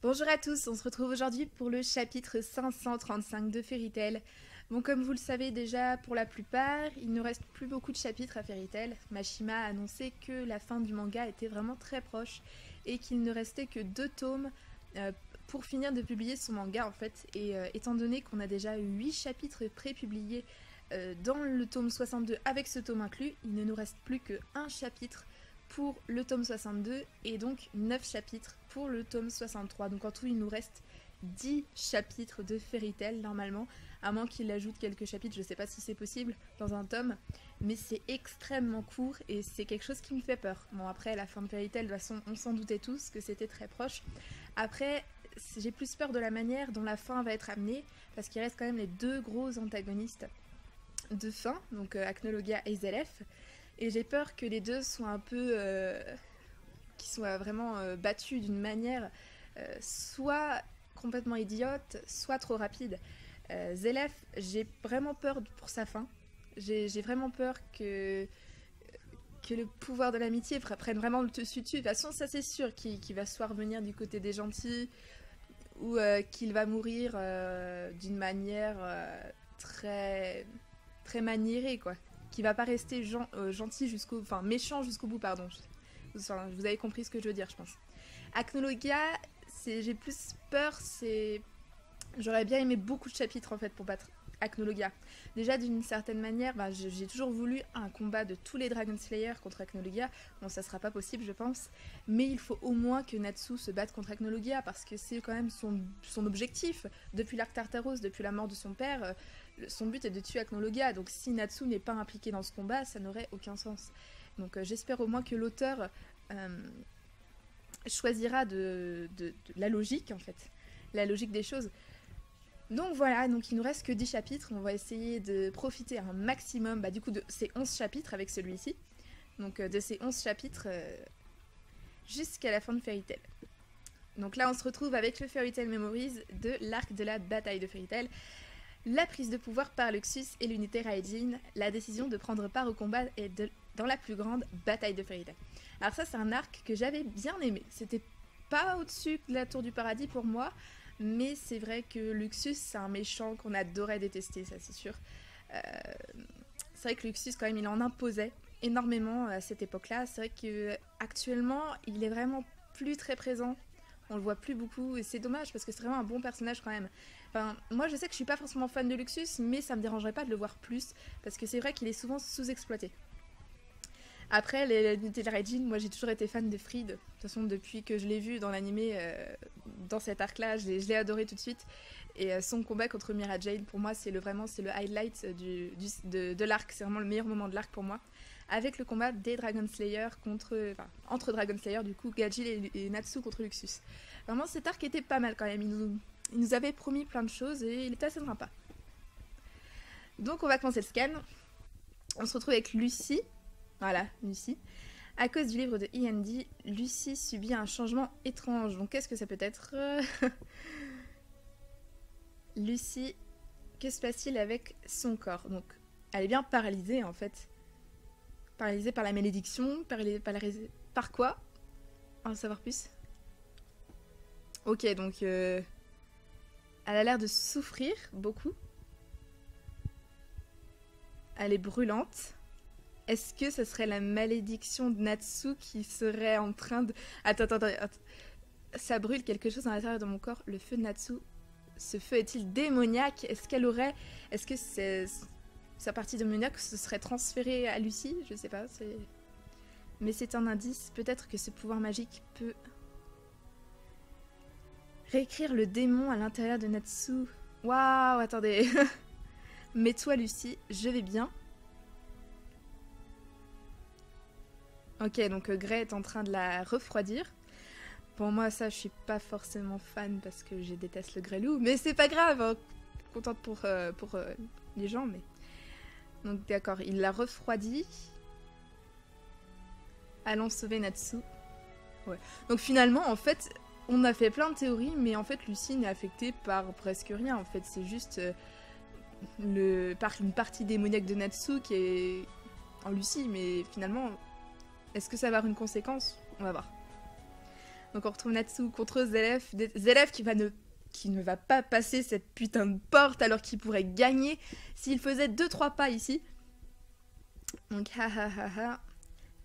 Bonjour à tous, on se retrouve aujourd'hui pour le chapitre 535 de Fairy Tail. Bon, comme vous le savez déjà pour la plupart, il ne reste plus beaucoup de chapitres à Fairy Tail. Mashima a annoncé que la fin du manga était vraiment très proche et qu'il ne restait que 2 tomes pour finir de publier son manga en fait. Et étant donné qu'on a déjà 8 chapitres pré-publiés dans le tome 62 avec ce tome inclus, il ne nous reste plus qu'un chapitre pour le tome 62 et donc 9 chapitres pour le tome 63. Donc en tout, il nous reste 10 chapitres de Fairy Tail normalement, à moins qu'il ajoute quelques chapitres, je sais pas si c'est possible dans un tome, mais c'est extrêmement court et c'est quelque chose qui me fait peur. Bon, après, la fin de Fairy Tail, de toute façon, on s'en doutait tous que c'était très proche. Après, j'ai plus peur de la manière dont la fin va être amenée, parce qu'il reste quand même les 2 gros antagonistes de fin, donc Acnologia et Zelef. Et j'ai peur que les deux soient un peu. Qui soient vraiment battus d'une manière soit complètement idiote, soit trop rapide. Zelef, j'ai vraiment peur pour sa fin. J'ai vraiment peur que le pouvoir de l'amitié prenne vraiment le dessus. De toute façon, ça c'est sûr qu'il va soit revenir du côté des gentils ou qu'il va mourir d'une manière très très maniérée quoi. Qui va pas rester gentil jusqu'au, enfin méchant jusqu'au bout pardon. Enfin, vous avez compris ce que je veux dire je pense. Acnologia, j'ai plus peur, j'aurais bien aimé beaucoup de chapitres en fait pour battre Acnologia. Déjà d'une certaine manière, j'ai toujours voulu un combat de tous les Dragon Slayer contre Acnologia. Bon, ça sera pas possible je pense, mais il faut au moins que Natsu se batte contre Acnologia parce que c'est quand même son objectif. Depuis l'arc Tartaros, depuis la mort de son père, son but est de tuer Acnologia. Donc si Natsu n'est pas impliqué dans ce combat, ça n'aurait aucun sens. Donc j'espère au moins que l'auteur choisira de la logique en fait, la logique des choses. Donc voilà, donc il nous reste que 10 chapitres, on va essayer de profiter un maximum du coup de ces 11 chapitres avec celui-ci. Donc de ces 11 chapitres jusqu'à la fin de Fairy Tail. Donc là on se retrouve avec le Fairy Tail Memories de l'arc de la bataille de Fairy Tail. La prise de pouvoir par Luxus et l'unité Raijin, la décision de prendre part au combat est dans la plus grande bataille de Fairy Tail. Alors ça c'est un arc que j'avais bien aimé, c'était pas au-dessus de la tour du paradis pour moi, mais c'est vrai que Luxus c'est un méchant qu'on adorait détester, ça c'est sûr. Euh, c'est vrai que Luxus quand même il en imposait énormément à cette époque-là, c'est vrai qu'actuellement il est vraiment plus très présent, on le voit plus beaucoup et c'est dommage parce que c'est vraiment un bon personnage quand même. Enfin, moi je sais que je suis pas forcément fan de Luxus, mais ça me dérangerait pas de le voir plus parce que c'est vrai qu'il est souvent sous-exploité. Après, l'unité de Raijin, moi j'ai toujours été fan de Fried. De toute façon, depuis que je l'ai vu dans l'animé, dans cet arc-là, je l'ai adoré tout de suite. Et son combat contre Mira Jade, pour moi, vraiment c'est le highlight de l'arc. C'est vraiment le meilleur moment de l'arc pour moi. Avec le combat des Dragon Slayer entre Dragon Slayer, du coup, Gajil et Natsu contre Luxus. Vraiment, cet arc était pas mal quand même. Il nous avait promis plein de choses et il était assez sympa. Donc, on va commencer le scan. On se retrouve avec Lucy. Voilà, Lucy. À cause du livre de E.N.D., Lucy subit un changement étrange. Donc qu'est-ce que ça peut être Lucy, que se passe-t-il avec son corps? Donc elle est bien paralysée en fait. Paralysée par la malédiction, par quoi? On va savoir plus. Ok, donc elle a l'air de souffrir beaucoup. Elle est brûlante. Est-ce que ce serait la malédiction de Natsu qui serait en train de... Attends. Ça brûle quelque chose à l'intérieur de mon corps. Le feu de Natsu. Ce feu est-il démoniaque? Est-ce qu'elle aurait... Est-ce que sa partie démoniaque se serait transférée à Lucy? Je sais pas, mais c'est un indice. Peut-être que ce pouvoir magique peut... réécrire le démon à l'intérieur de Natsu. Waouh, attendez. Mets-toi Lucy, je vais bien. Ok, donc Grey est en train de la refroidir. Pour moi, ça, je suis pas forcément fan parce que je déteste le grêlou, mais c'est pas grave, hein. Contente pour les gens, mais... Donc d'accord, il l'a refroidi. Allons sauver Natsu. Ouais. Donc finalement, en fait, on a fait plein de théories, mais en fait, Lucy n'est affectée par presque rien. En fait, c'est juste une partie démoniaque de Natsu qui est en Lucy, mais finalement... Est-ce que ça va avoir une conséquence? On va voir. Donc on retrouve Natsu contre Zelef. Zelef qui ne va pas passer cette putain de porte alors qu'il pourrait gagner s'il faisait 2-3 pas ici. Donc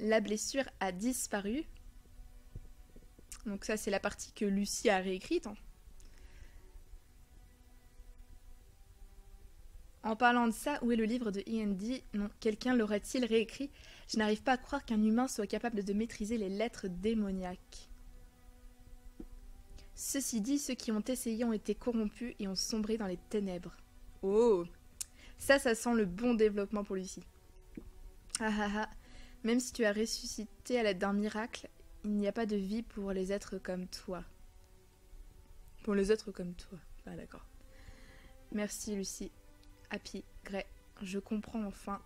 la blessure a disparu. Donc ça c'est la partie que Lucie a réécrite. En parlant de ça, où est le livre de E&D? Non, quelqu'un l'aurait-il réécrit? Je n'arrive pas à croire qu'un humain soit capable de maîtriser les lettres démoniaques. Ceci dit, ceux qui ont essayé ont été corrompus et ont sombré dans les ténèbres. Oh! Ça sent le bon développement pour Lucie. Même si tu as ressuscité à l'aide d'un miracle, il n'y a pas de vie pour les êtres comme toi. Pour les êtres comme toi. Ah d'accord. Merci Lucie. Happy, Grey, je comprends enfin.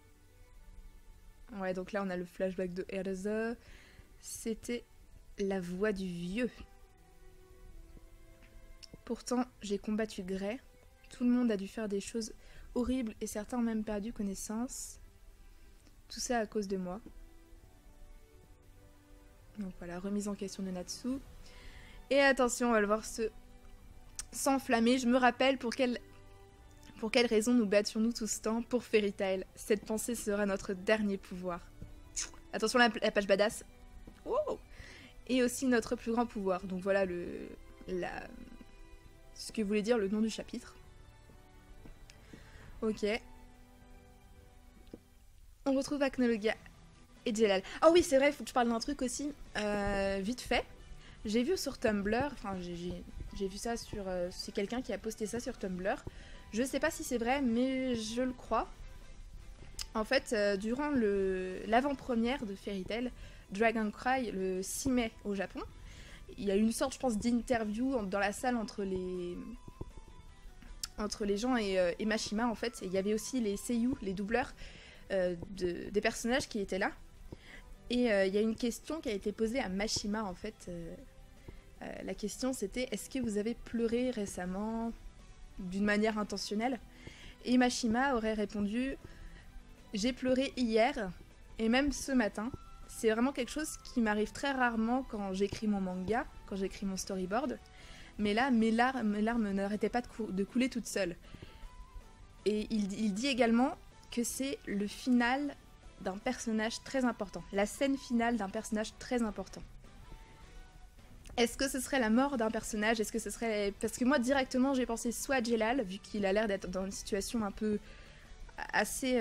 Ouais, donc là on a le flashback de Erza. C'était la voix du vieux. Pourtant, j'ai combattu Grey. Tout le monde a dû faire des choses horribles et certains ont même perdu connaissance. Tout ça à cause de moi. Donc voilà, remise en question de Natsu. Et attention, on va le voir s'enflammer. Je me rappelle pour quelle raison nous battions-nous tout ce temps pour Fairy Tail. Cette pensée sera notre dernier pouvoir. Attention la page badass. Oh, et aussi notre plus grand pouvoir. Donc voilà ce que voulait dire le nom du chapitre. Ok. On retrouve Acnologia et Jelal. Ah oui, c'est vrai, il faut que je parle d'un truc aussi. Vite fait. J'ai vu sur Tumblr, enfin j'ai vu ça sur... c'est quelqu'un qui a posté ça sur Tumblr. Je sais pas si c'est vrai, mais je le crois. En fait, durant l'avant-première de Fairy Tail, Dragon Cry, le 6 mai au Japon, il y a eu une sorte, je pense, d'interview dans la salle entre les gens et Mashima, en fait. Et il y avait aussi les seiyuu, les doubleurs des personnages qui étaient là. Et il y a une question qui a été posée à Mashima, en fait. La question, c'était « Est-ce que vous avez pleuré récemment ?» d'une manière intentionnelle. Et Mashima aurait répondu « J'ai pleuré hier, et même ce matin. C'est vraiment quelque chose qui m'arrive très rarement quand j'écris mon manga, quand j'écris mon storyboard. Mais là, mes larmes n'arrêtaient pas de couler toutes seules. » Et il dit également que c'est le final d'un personnage très important. La scène finale d'un personnage très important. Est-ce que ce serait la mort d'un personnage? Est-ce que ce serait... Parce que moi, directement, j'ai pensé soit à Jelal, vu qu'il a l'air d'être dans une situation un peu assez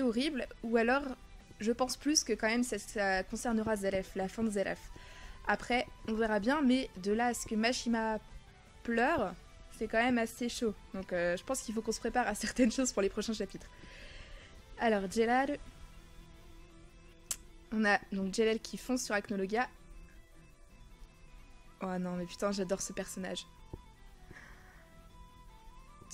horrible, ou alors, je pense plus que quand même ça concernera Zelef, la fin de Zelef. Après, on verra bien, mais de là à ce que Mashima pleure, c'est quand même assez chaud. Donc je pense qu'il faut qu'on se prépare à certaines choses pour les prochains chapitres. Alors, Jelal... On a donc Jelal qui fonce sur Acnologia. Oh non, mais putain, j'adore ce personnage.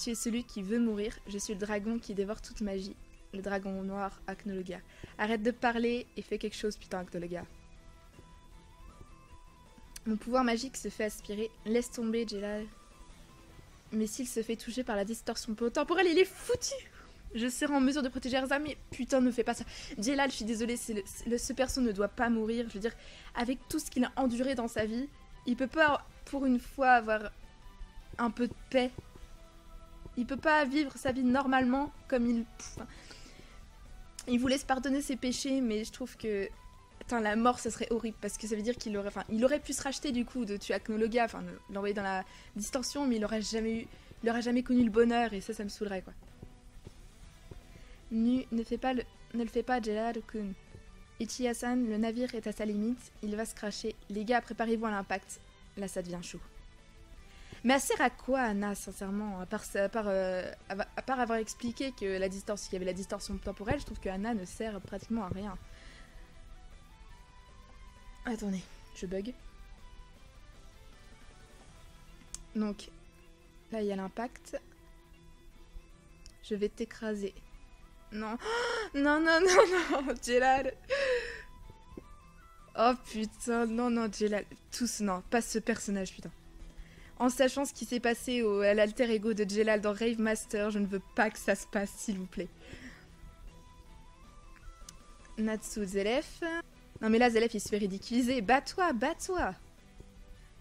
Tu es celui qui veut mourir. Je suis le dragon qui dévore toute magie. Le dragon noir, Acnologia. Arrête de parler et fais quelque chose, putain, Acnologia. Mon pouvoir magique se fait aspirer. Laisse tomber, Jelal. Mais s'il se fait toucher par la distorsion temporelle, il est foutu. Je serai en mesure de protéger Erza, mais putain, ne fais pas ça. Jelal, je suis désolée, ce perso ne doit pas mourir. Je veux dire, avec tout ce qu'il a enduré dans sa vie, il peut pas, pour une fois, avoir un peu de paix. Il peut pas vivre sa vie normalement comme il... Il voulait se pardonner ses péchés, mais je trouve que... Putain, la mort, ça serait horrible, parce que ça veut dire qu'il aurait... Enfin, il aurait pu se racheter, du coup, de tuer Acnologia, enfin, l'envoyer dans la distorsion, mais il aurait jamais connu le bonheur, et ça me saoulerait, quoi. Ne le fais pas, Jelal-kun. Ichiya-san, le navire est à sa limite, il va se cracher. Les gars, préparez-vous à l'impact. Là, ça devient chaud. Mais elle sert à quoi, Anna, sincèrement, à part avoir expliqué que qu'il y avait la distorsion temporelle, je trouve que Anna ne sert pratiquement à rien. Attendez, je bug. Donc, là, il y a l'impact. Je vais t'écraser. Non. Non, non, non, non, Jelal. Oh putain, non, non, Jelal. Tous, non, pas ce personnage, putain. En sachant ce qui s'est passé à l'alter ego de Jelal dans Rave Master, je ne veux pas que ça se passe, s'il vous plaît. Natsu Zelef. Non mais là, Zelef, il se fait ridiculiser. Bats-toi, bats-toi.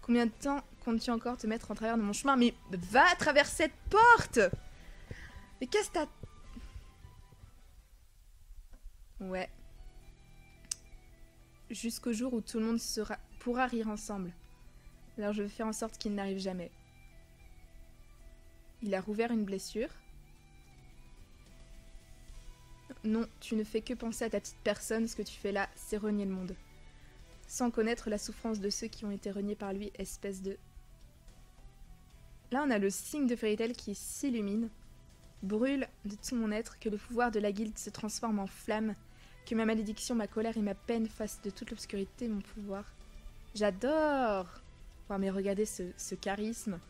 Combien de temps comptes-tu encore te mettre en travers de mon chemin? Mais va à travers cette porte! Mais qu'est-ce que t'as... Ouais. Jusqu'au jour où tout le monde pourra rire ensemble. Alors je vais faire en sorte qu'il n'arrive jamais. Il a rouvert une blessure. Non, tu ne fais que penser à ta petite personne, ce que tu fais là, c'est renier le monde. Sans connaître la souffrance de ceux qui ont été reniés par lui, espèce de... Là on a le signe de Fairy Tail qui s'illumine. Brûle de tout mon être, que le pouvoir de la guilde se transforme en flamme, que ma malédiction, ma colère et ma peine fassent de toute l'obscurité mon pouvoir. J'adore! Oh, mais regardez ce charisme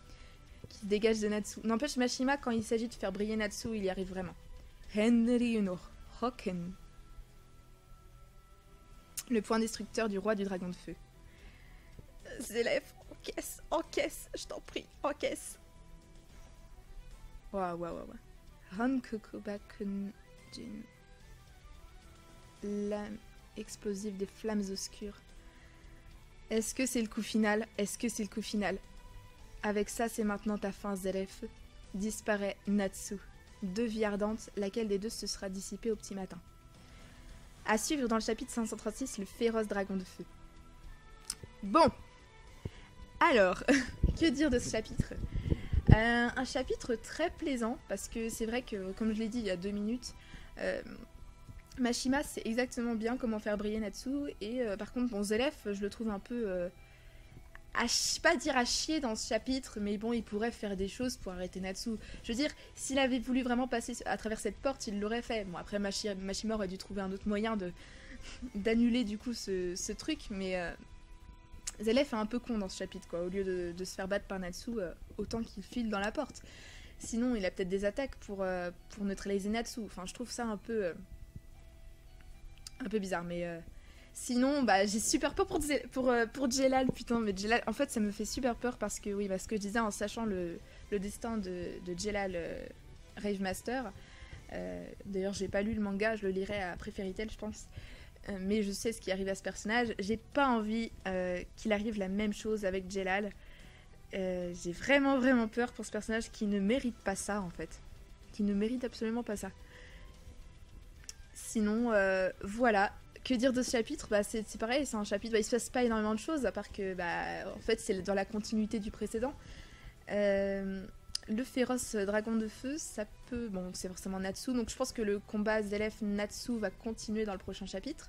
qui se dégage de Natsu. N'empêche, Mashima, quand il s'agit de faire briller Natsu, il y arrive vraiment. Henry no Hoken. Le point destructeur du roi du dragon de feu. Zelef, encaisse, je t'en prie, encaisse. Waouh. Rankokubakunjin. L'âme explosive des flammes obscures. Est-ce que c'est le coup final? Avec ça, c'est maintenant ta fin, Zelef. Disparaît Natsu. 2 vies ardentes, laquelle des deux se sera dissipée au petit matin. À suivre dans le chapitre 536, le féroce dragon de feu. Bon. Alors, que dire de ce chapitre? Un chapitre très plaisant, parce que c'est vrai que, comme je l'ai dit il y a 2 minutes, Mashima sait exactement bien comment faire briller Natsu, et par contre, bon, Zelef, je le trouve un peu... pas dire à chier dans ce chapitre, mais bon, il pourrait faire des choses pour arrêter Natsu. Je veux dire, s'il avait voulu vraiment passer à travers cette porte, il l'aurait fait. Bon, après, Mashima aurait dû trouver un autre moyen d'annuler du coup ce truc, mais Zelef est un peu con dans ce chapitre, quoi. Au lieu de se faire battre par Natsu, autant qu'il file dans la porte. Sinon, il a peut-être des attaques pour neutraliser Natsu. Enfin, je trouve ça un peu bizarre, mais... Sinon, bah, j'ai super peur pour Jelal, putain, mais Jelal, en fait, ça me fait super peur parce que, oui, ce que je disais, en sachant le destin de Jelal Rave Master, d'ailleurs, j'ai pas lu le manga, je le lirai après Fairy Tail, je pense, mais je sais ce qui arrive à ce personnage, j'ai pas envie qu'il arrive la même chose avec Jelal, j'ai vraiment peur pour ce personnage qui ne mérite pas ça, en fait, qui ne mérite absolument pas ça. Sinon, voilà. Que dire de ce chapitre? Bah, c'est pareil, c'est un chapitre, il se passe pas énormément de choses, à part que, en fait, c'est dans la continuité du précédent. Le féroce dragon de feu, ça peut... Bon, c'est forcément Natsu, donc je pense que le combat Zelef-Natsu va continuer dans le prochain chapitre.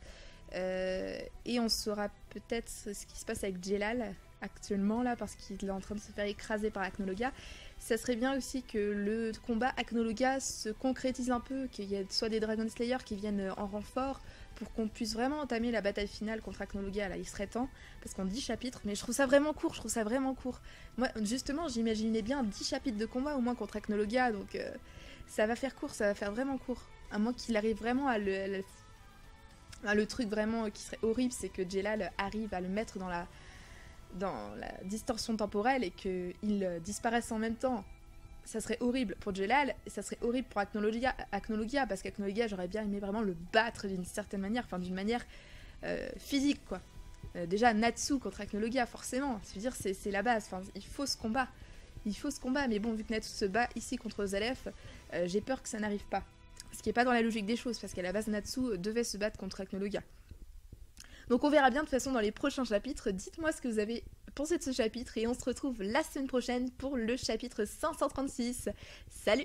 Et on saura peut-être ce qui se passe avec Jelal, actuellement, là, parce qu'il est en train de se faire écraser par Acnologia. Ça serait bien aussi que le combat Acnologia se concrétise un peu, qu'il y ait soit des Dragon Slayer qui viennent en renfort, pour qu'on puisse vraiment entamer la bataille finale contre Acnologia. Là, il serait temps, parce qu'on 10 chapitres, mais je trouve ça vraiment court, Moi, justement, j'imaginais bien 10 chapitres de combat, au moins contre Acnologia, donc ça va faire court, ça va faire vraiment court. À moins qu'il arrive vraiment à le truc vraiment qui serait horrible, c'est que Jelal arrive à le mettre dans la distorsion temporelle et qu'il disparaisse en même temps. Ça serait horrible pour Jelal et ça serait horrible pour Acnologia, parce qu'Acnologia, j'aurais bien aimé vraiment le battre d'une certaine manière, enfin d'une manière physique, quoi. Déjà, Natsu contre Acnologia, forcément, je veux dire, c'est la base, enfin, il faut ce combat, mais bon, vu que Natsu se bat ici contre Zelef, j'ai peur que ça n'arrive pas. Ce qui n'est pas dans la logique des choses, parce qu'à la base, Natsu devait se battre contre Acnologia. Donc on verra bien de toute façon dans les prochains chapitres. Dites-moi ce que vous avez pensé de ce chapitre et on se retrouve la semaine prochaine pour le chapitre 536. Salut!